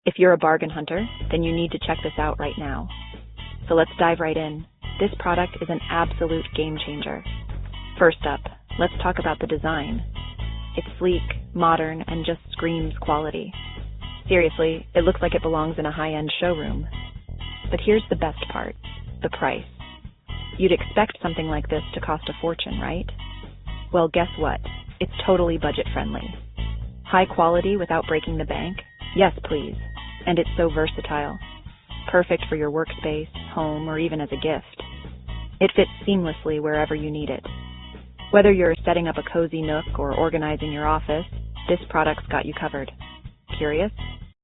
If you're a bargain hunter, then you need to check this out right now. So let's dive right in. This product is an absolute game changer. First up, let's talk about the design. It's sleek, modern, and just screams quality. Seriously, it looks like it belongs in a high-end showroom. But here's the best part, the price. You'd expect something like this to cost a fortune, right? Well, guess what? It's totally budget-friendly. High quality without breaking the bank? Yes, please. And it's so versatile. Perfect for your workspace, home, or even as a gift. It fits seamlessly wherever you need it. Whether you're setting up a cozy nook or organizing your office, this product's got you covered. Curious?